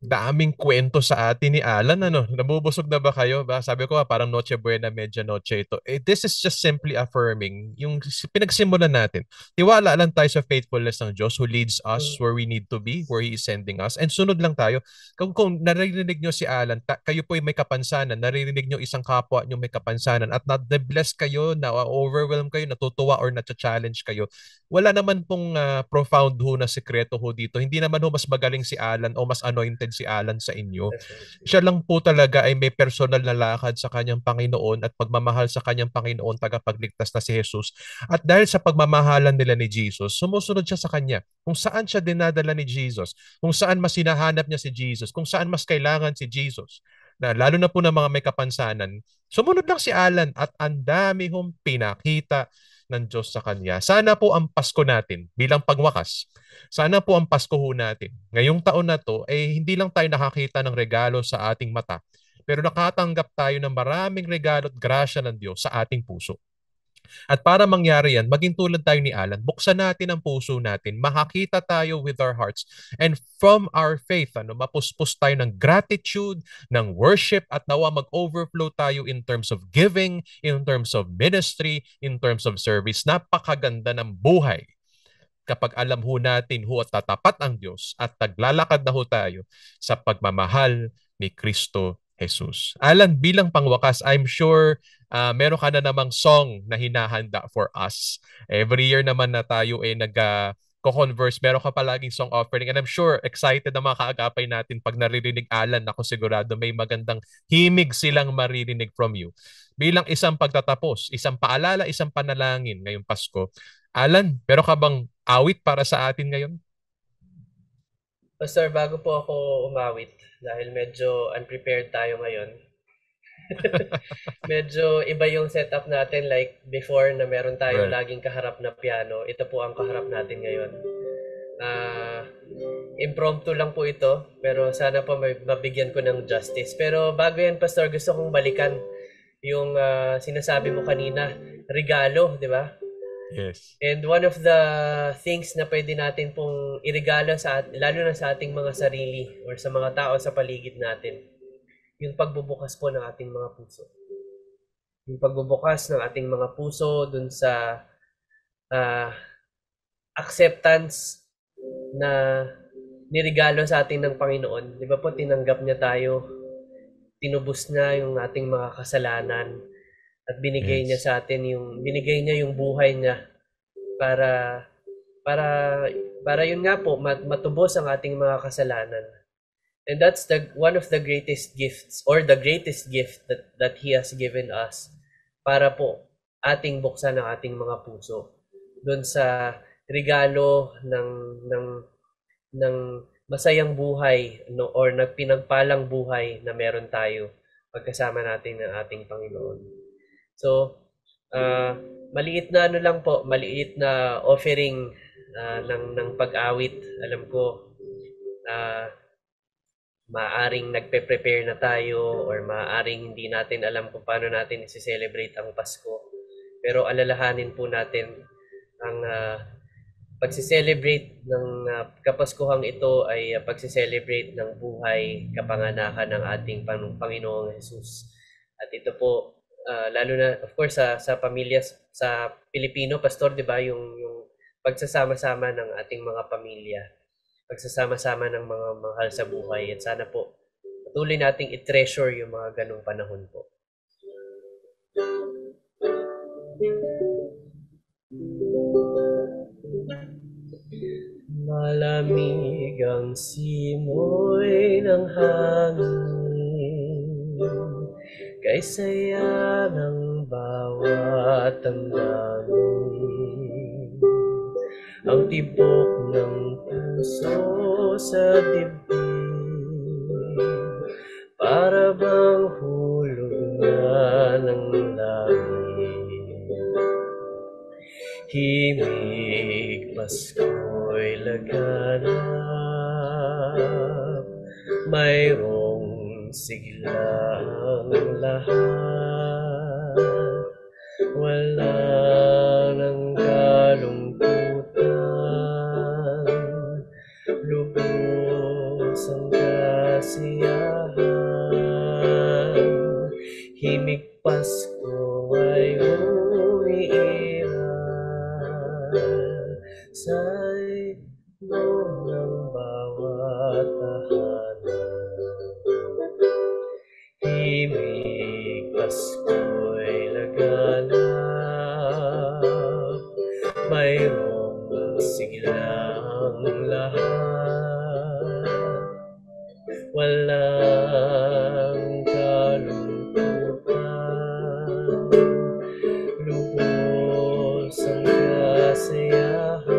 daming kwento sa atin ni Alan. Nabubusog na ba kayo? Sabi ko parang Noche Buena, Medianoche ito. This is just simply affirming yung pinagsimulan natin. Tiwala lang tayo sa faithfulness ng Diyos who leads us where we need to be, where He is sending us. And sunod lang tayo. Kung naririnig nyo si Alan, kayo po ay may kapansanan, naririnig nyo isang kapwa nyo may kapansanan at na-bless kayo, na-overwhelm kayo, natutuwa or na-challenge kayo, wala naman pong profound ho na sekreto ho dito. Hindi naman ho mas magaling si Alan o mas anointed si Alan sa inyo. Siya lang po talaga ay may personal na lakad sa kanyang Panginoon at pagmamahal sa kanyang Panginoon tagapagligtas na si Jesus. At dahil sa pagmamahalan nila ni Jesus, sumusunod siya sa kanya. Kung saan siya dinadala ni Jesus, kung saan mas hinahanap niya si Jesus, kung saan mas kailangan si Jesus, na lalo na po ng mga may kapansanan, sumunod lang si Alan at ang dami hong pinakita ng Diyos sa kanya. Sana po ang Pasko natin bilang pagwakas, sana po ang Pasko ho natin ngayong taon na to hindi lang tayo nakakita ng regalo sa ating mata, pero nakatanggap tayo ng maraming regalo at grasya ng Diyos sa ating puso. At para mangyari yan, maging tulad tayo ni Alan, buksan natin ang puso natin, makakita tayo with our hearts, and from our faith, mapuspos tayo ng gratitude, ng worship, at nawa mag-overflow tayo in terms of giving, in terms of ministry, in terms of service. Napakaganda ng buhay kapag alam ho natin at tatapat ang Diyos at naglalakad na ho tayo sa pagmamahal ni Kristo Jesus. Alan, bilang pangwakas, I'm sure meron ka na namang song na hinahanda for us. Every year naman na tayo nag-converse, meron ka palaging song offering, and I'm sure excited na mga kaagapay natin pag naririnig Alan, ako sigurado may magandang himig silang maririnig from you. Bilang isang pagtatapos, isang paalala, isang panalangin ngayong Pasko, Alan, meron ka bang awit para sa atin ngayon? Pastor, bago po ako umawit, dahil medyo unprepared tayo ngayon, medyo iba yung setup natin like before na meron tayo Right. laging kaharap na piano. Ito po ang kaharap natin ngayon. Impromptu lang po ito, pero sana po mabigyan ko ng justice. Pero bago yan, Pastor, gusto kong balikan yung sinasabi mo kanina, regalo, di ba? Yes. And one of the things na pwede natin pong irigalo lalo na sa ating mga sarili or sa mga tao sa paligid natin, yung pagbubukas po ng ating mga puso. Yung pagbubukas ng ating mga puso dun sa acceptance na nirigalo sa atin ng Panginoon. Di ba po, tinanggap niya tayo, tinubos niya yung ating mga kasalanan, at binigay niya sa atin binigay niya yung buhay niya para yun nga po, matubos ang ating mga kasalanan. And that's one of the greatest gifts, or the greatest gift that He has given us, para po ating buksan ang ating mga puso doon sa regalo ng masayang buhay, no, or nagpinagpalang buhay na meron tayo pagkasama natin ng ating Panginoon. So, maliit na maliit na offering ng pag-awit. Alam ko, maaring nagpe-prepare na tayo, or maaring hindi natin alam kung paano natin i-celebrate ang Pasko. Pero alalahanin po natin ang pagsi-celebrate ng Kapaskuhang ito ay pagsi-celebrate ng buhay, kapanganakan ng ating Panginoong Jesus. At ito po, lalo na of course sa pamilya sa Pilipino, Pastor, 'di ba, yung pagsasama-sama ng ating mga pamilya, pagsasama-sama ng mga mahal sa buhay, at sana po patuloy nating i-treasure yung mga ganung panahon po. Malamig ang simoy ng hangin, kay saya ng bawat damdamin. Ang tibok ng puso sa dibdib, para bang hulog na ng langit. Himig Pasko'y laganap, mayroong sigla ang lahat, wala nang kalungkutan, lubos ang kasiyahan. Himig Pasko ay umiiral sa loob ng bawat tahanan. Himig Pasko'y laganap, mayroong siglang lahat, walang kalungkutan, lubos ang kasiyahan.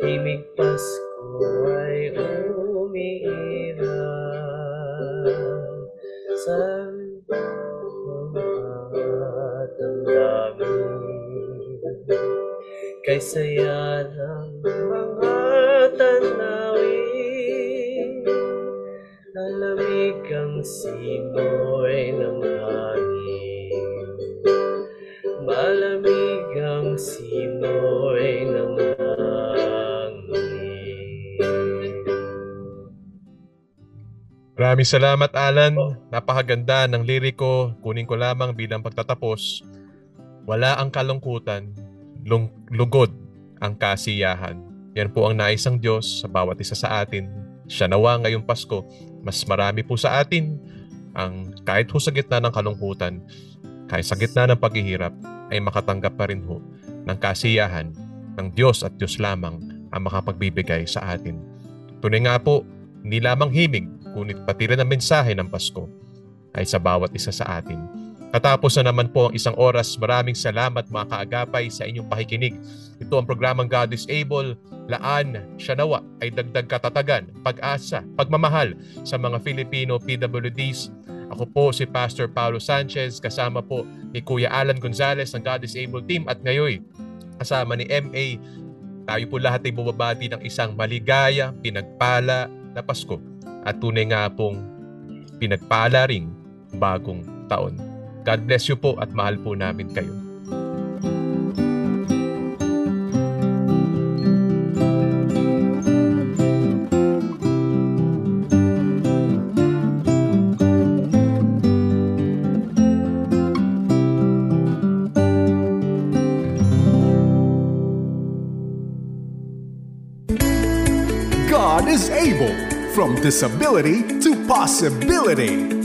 Himig Pasko ay umiiral sa mga damdamin, kay saya ng mga tanawin. Malamig ang simoy ng hangin, malamig ang simoy ng Maraming salamat, Alan. Napakaganda ng liriko. Kunin ko lamang bilang pagtatapos. Wala ang kalungkutan, lugod ang kasiyahan. Yan po ang nais ng Diyos sa bawat isa sa atin. Siya nawa ngayong Pasko, mas marami po sa atin ang kahit ho sa gitna ng kalungkutan, kahit sa gitna ng paghihirap, ay makatanggap pa rin ho ng kasiyahan ng Diyos, at Diyos lamang ang makapagbibigay sa atin. Tunay nga po, hindi lamang himig, ngunit pati rin ang mensahe ng Pasko ay sa bawat isa sa atin. Katapos na naman po ang isang oras, maraming salamat mga kaagapay sa inyong pakikinig. Ito ang programang God is Able. Laan siya nawa ay dagdag katatagan, pag-asa, pagmamahal sa mga Filipino PWDs. Ako po si Pastor Paulo Sanchez, kasama po ni Kuya Alan Gonzalez ng God is Able team, at ngayon kasama ni MA. Tayo po lahat ay bumabati ng isang maligaya, pinagpala na Pasko at tunay nga pong pinagpala ring bagong taon. God bless you po at mahal po namin kayo. God is able. From disability to possibility.